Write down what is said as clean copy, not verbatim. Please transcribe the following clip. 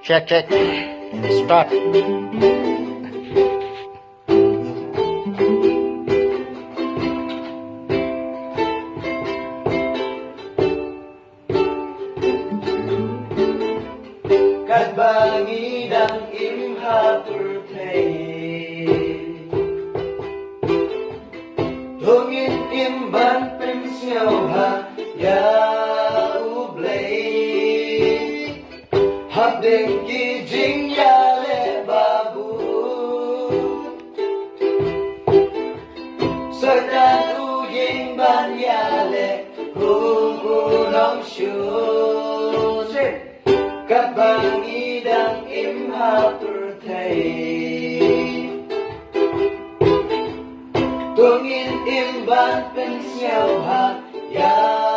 Check, check. Start. Cát ba nghĩ đang im hapur thầy Thô nghiên im ban pem siêu ha ya ublay Hap đền kỳ jing ya le babu Soi ta u ying ban ya le hung u nong shu Cát ba nghĩ đang im hapur thầy Tuangin im ban pensiyaw ha ya